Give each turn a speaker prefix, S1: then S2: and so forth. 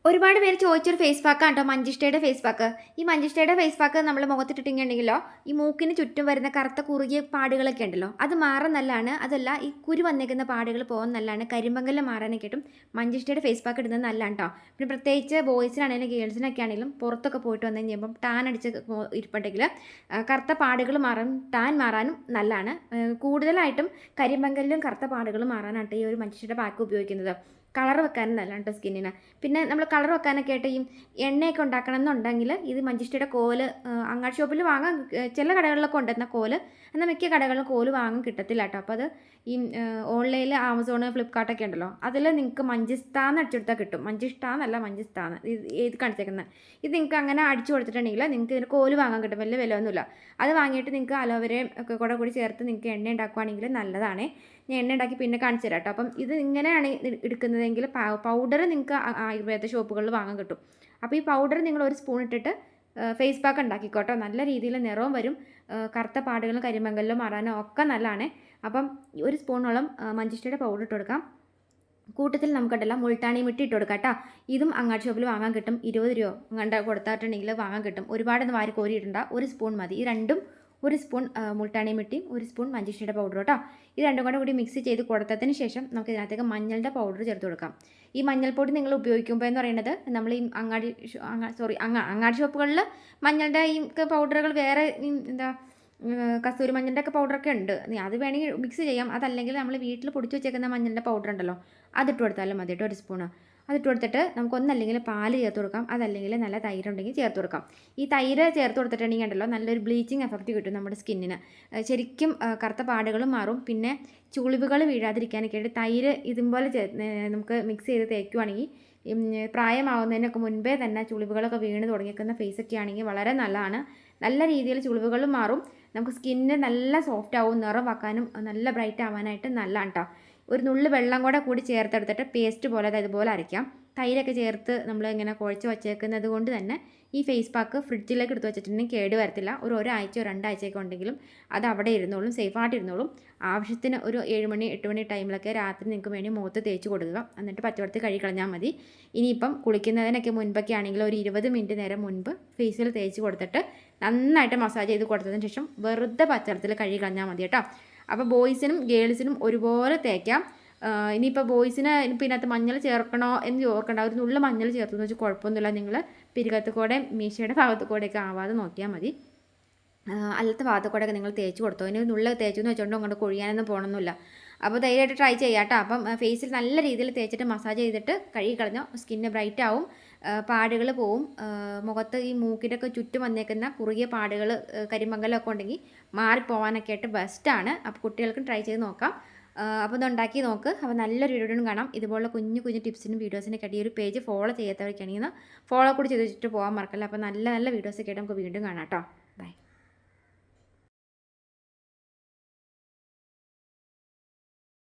S1: ഒരുപാട് പേര് ചോദിച്ചൊരു ഫേസ് പാക്കാണ് കേട്ടോ മഞ്ചിഷ്ടയുടെ ഫേസ് പാക്ക്. ഈ മഞ്ചിഷ്ടയുടെ ഫേസ് പാക്ക് നമ്മൾ മുഖത്തിട്ടിട്ടുണ്ടെങ്കിലോ ഈ മൂക്കിന് ചുറ്റും വരുന്ന കറുത്ത കുറുകിയ പാടുകളൊക്കെ ഉണ്ടല്ലോ അത് മാറാൻ നല്ലതാണ്. അതല്ല ഈ കുരു വന്നേക്കുന്ന പാടുകൾ പോകാൻ നല്ലതാണ്. കരിമ്പങ്കലിൽ മാറാനൊക്കെ ആയിട്ടും മഞ്ചിഷ്ടയുടെ ഫേസ് പാക്ക് ഇടുന്നത് നല്ലതാണ് കേട്ടോ. പിന്നെ പ്രത്യേകിച്ച് ബോയ്സിനാണെങ്കിലും ഗേൾസിനൊക്കെ ആണെങ്കിലും പുറത്തൊക്കെ പോയിട്ട് വന്നു കഴിയുമ്പം ടാൻ അടിച്ച് ഇരിപ്പുണ്ടെങ്കിൽ കറുത്ത പാടുകൾ മാറാനും ടാൻ മാറാനും നല്ലതാണ്. കൂടുതലായിട്ടും കരിമ്പങ്കലിലും കറുത്ത പാടുകൾ മാറാനായിട്ട് ഈ ഒരു മഞ്ചിഷ്ടയുടെ പാക്ക് ഉപയോഗിക്കുന്നത്. കളർ വെക്കാനും നല്ലതാണ് കേട്ടോ സ്കിന്നിന്. പിന്നെ നമ്മൾ കളർ വെക്കാനൊക്കെ ആയിട്ട് ഈ എണ്ണയൊക്കെ ഉണ്ടാക്കണം എന്നുണ്ടെങ്കിൽ ഇത് മഞ്ചിഷ്ടയുടെ കോല് അങ്ങാടി ഷോപ്പിൽ വാങ്ങാൻ ചില കടകളിലൊക്കെ ഉണ്ടെന്ന കോല്, എന്നാൽ മിക്ക കടകളിലും കോല് വാങ്ങാൻ കിട്ടത്തില്ല കേട്ടോ. അപ്പോൾ അത് ഈ ഓൺലൈനിൽ ആമസോൺ ഫ്ലിപ്കാർട്ടൊക്കെ ഉണ്ടല്ലോ അതിൽ നിങ്ങൾക്ക് മഞ്ചിഷ്ടാന്ന് അടിച്ചെടുത്താൽ കിട്ടും. മഞ്ചിഷ്ടാന്നല്ല മഞ്ചിഷ്ടാന്ന് ഇത് കാണിച്ചേക്കുന്നത്. ഇത് നിങ്ങൾക്ക് അങ്ങനെ അടിച്ചു കൊടുത്തിട്ടുണ്ടെങ്കിൽ നിങ്ങൾക്ക് ഇതിന് കോല് വാങ്ങാൻ കിട്ടും. വലിയ വില ഒന്നുമില്ല. അത് വാങ്ങിയിട്ട് നിങ്ങൾക്ക് അലോവേരയും ഒക്കെ കൂടി ചേർത്ത് നിങ്ങൾക്ക് എണ്ണ ഉണ്ടാക്കുവാണെങ്കിൽ നല്ലതാണ്. ഞാൻ എണ്ണ ഉണ്ടാക്കി പിന്നെ കാണിച്ചു തരാം കേട്ടോ. അപ്പം ഇത് ഇങ്ങനെയാണ് എടുക്കുന്നതെങ്കിൽ പൗഡർ നിങ്ങൾക്ക് ആയുർവേദ ഷോപ്പുകളിൽ വാങ്ങാൻ കിട്ടും. അപ്പോൾ ഈ പൗഡർ നിങ്ങൾ ഒരു സ്പൂൺ ഇട്ടിട്ട് ഫേസ് പാക്ക് ഉണ്ടാക്കിക്കോട്ടോ. നല്ല രീതിയിൽ നിറവും വരും. കറുത്ത പാടുകളും കരിമങ്കലിലും മാറാനും ഒക്കെ നല്ലതാണ്. അപ്പം ഒരു സ്പൂണോളം മഞ്ചിഷ്ടയുടെ പൗഡർ ഇട്ട് കൊടുക്കാം. കൂട്ടത്തിൽ നമുക്കുണ്ടല്ലോ മുൾട്ടാണി മിട്ടി ഇട്ട് കൊടുക്കാം കേട്ടോ. ഇതും അങ്ങാടി ഷോപ്പിൽ വാങ്ങാൻ കിട്ടും. 20 രൂപ അങ്ങോട്ട് കൊടുത്തിട്ടുണ്ടെങ്കിൽ വാങ്ങാൻ കിട്ടും. ഒരുപാടൊന്നും വാരി കോരി ഇടണ്ട, ഒരു സ്പൂൺ മതി. ഈ രണ്ടും ഒരു സ്പൂൺ മുൾട്ടാണി മിട്ടിയും ഒരു സ്പൂൺ മഞ്ചിഷ്ടയുടെ പൗഡർ കേട്ടോ. ഇത് രണ്ടും കൂടി മിക്സ് ചെയ്ത് കൊടുത്തതിന് ശേഷം നമുക്ക് ഇതിനകത്തേക്ക് മഞ്ഞളുടെ പൗഡർ ചേർത്ത് കൊടുക്കാം. ഈ മഞ്ഞൾപ്പൊടി നിങ്ങൾ ഉപയോഗിക്കുമ്പോൾ എന്ന് പറയുന്നത് നമ്മൾ ഈ അങ്ങാടി ഷോപ്പുകളിൽ മഞ്ഞളുടെ ഈ പൗഡറുകൾ വേറെ എന്താ കസ്തൂരി മഞ്ഞളുടെ ഒക്കെ പൗഡറൊക്കെ ഉണ്ട്. അത് വേണമെങ്കിൽ മിക്സ് ചെയ്യാം. അതല്ലെങ്കിൽ നമ്മൾ വീട്ടിൽ പൊടിച്ച് വെച്ചേക്കുന്ന മഞ്ഞളുടെ പൗഡർ ഉണ്ടല്ലോ അതിട്ട് കൊടുത്താലും മതി കേട്ടോ. ഒരു സ്പൂണ് അതിട്ട് കൊടുത്തിട്ട് നമുക്കൊന്നല്ലെങ്കിൽ പാല് ചേർത്ത് കൊടുക്കാം, അതല്ലെങ്കിൽ നല്ല തൈര് ഉണ്ടെങ്കിൽ ചേർത്ത് കൊടുക്കാം. ഈ തൈര് ചേർത്ത് കൊടുത്തിട്ടുണ്ടെങ്കിൽ ഉണ്ടല്ലോ നല്ലൊരു ബ്ലീച്ചിങ് എഫക്റ്റ് കിട്ടും നമ്മുടെ സ്കിന്നിന്. ശരിക്കും കറുത്ത പാടുകളും മാറും. പിന്നെ ചുളിവുകൾ വീഴാതിരിക്കാനൊക്കെ ആയിട്ട് തൈര് ഇതുപോലെ നമുക്ക് മിക്സ് ചെയ്ത് തേക്കുവാണെങ്കിൽ പ്രായമാവുന്നതിനൊക്കെ മുൻപേ തന്നെ ചുളിവുകളൊക്കെ വീണ് തുടങ്ങിയിരിക്കുന്ന ഫേസൊക്കെ ആണെങ്കിൽ വളരെ നല്ലതാണ്. നല്ല രീതിയിൽ ചുളിവുകളും മാറും. നമുക്ക് സ്കിന്ന് നല്ല സോഫ്റ്റ് ആവും. നിറം വെക്കാനും നല്ല ബ്രൈറ്റ് ആവാനായിട്ട് നല്ലതാണ് കേട്ടോ. ഒരു നുള്ളു വെള്ളം കൂടി ചേർത്തെടുത്തിട്ട് പേസ്റ്റ് പോലെ ഇതുപോലെ അരയ്ക്കാം. തൈരൊക്കെ ചേർത്ത് നമ്മൾ ഇങ്ങനെ കുഴച്ച് വച്ചേക്കുന്നത് കൊണ്ട് തന്നെ ഈ ഫേസ് പാക്ക് ഫ്രിഡ്ജിലേക്ക് എടുത്ത് വെച്ചിട്ടുണ്ടെങ്കിൽ കേട് വരത്തില്ല. ഒരാഴ്ചയോ 2 ആഴ്ചയൊക്കെ ഉണ്ടെങ്കിലും അത് അവിടെ ഇരുന്നോളും, സേഫായിട്ട് ഇരുന്നോളും. ആവശ്യത്തിന് ഒരു 7 മണി 8 മണി ടൈമിലൊക്കെ രാത്രി നിങ്ങൾക്ക് വേണ്ടി മുഖത്ത് തേച്ച് കൊടുക്കുക. എന്നിട്ട് പച്ചവെള്ളത്തിൽ കഴുകി കളഞ്ഞാൽ മതി. ഇനിയിപ്പം കുളിക്കുന്നതിനൊക്കെ മുൻപൊക്കെ ആണെങ്കിൽ ഒരു 20 മിനിറ്റ് നേരം മുൻപ് ഫേസിൽ തേച്ച് കൊടുത്തിട്ട് നന്നായിട്ട് മസാജ് ചെയ്ത് കൊടുത്തതിന് ശേഷം വെറുതെ പച്ചവെള്ളത്തിൽ കഴുകി കളഞ്ഞാൽ മതി കേട്ടോ. അപ്പോൾ ബോയ്സിനും ഗേൾസിനും ഒരുപോലെ തേക്കാം. ഇനിയിപ്പോൾ ബോയ്സിന് ഇപ്പം ഇതിനകത്ത് മഞ്ഞൾ ചേർക്കണോ എന്ന് ഓർക്കണ്ട. ഒരു നുള്ള മഞ്ഞൾ ചേർത്തെന്ന് വെച്ചാൽ കുഴപ്പമൊന്നുമില്ല. നിങ്ങൾ പിരികത്ത് കൂടെ മീശയുടെ ഭാഗത്ത് കൂടെയൊക്കെ ആവാതെ നോക്കിയാൽ മതി. അല്ലാത്ത ഭാഗത്ത് കൂടെയൊക്കെ നിങ്ങൾ തേച്ച് കൊടുത്തോ. ഇനി നുള്ള തേച്ചെന്ന് വെച്ചുകൊണ്ട് അങ്ങോട്ട് കൊഴിയാനൊന്നും പോകണമെന്നില്ല. അപ്പോൾ ധൈര്യമായിട്ട് ട്രൈ ചെയ്യാം കേട്ടോ. അപ്പം ഫേസിൽ നല്ല രീതിയിൽ തേച്ചിട്ട് മസാജ് ചെയ്തിട്ട് കഴുകി കളഞ്ഞോ സ്കിന്ന് ബ്രൈറ്റ് ആവും, പാടുകൾ പോവും. മുഖത്ത് ഈ മൂക്കിൻ്റെ ഒക്കെ ചുറ്റും വന്നേക്കുന്ന കുറുകിയ പാടുകൾ കരിമങ്കലമൊക്കെ ഉണ്ടെങ്കിൽ മാറിപ്പോവാനൊക്കെ ആയിട്ട് ബെസ്റ്റാണ്. അപ്പോൾ കുട്ടികൾക്കും ട്രൈ ചെയ്ത് നോക്കാം. അപ്പോൾ ഇത് ഉണ്ടാക്കി നോക്ക്. അപ്പോൾ നല്ലൊരു വീഡിയോയും കാണാം. ഇതുപോലുള്ള കുഞ്ഞു ടിപ്സിനും വീഡിയോസിനൊക്കെ ആയിട്ട് ഈ ഒരു പേജ് ഫോളോ ചെയ്യാത്തവരൊക്കെയാണെങ്കിൽ ഫോളോ കൂടി ചെയ്ത് വെച്ചിട്ട് പോകാൻ മറക്കല്ല. അപ്പോൾ നല്ല വീഡിയോസൊക്കെ ആയിട്ട് നമുക്ക് വീണ്ടും കാണാം കേട്ടോ. ബൈ.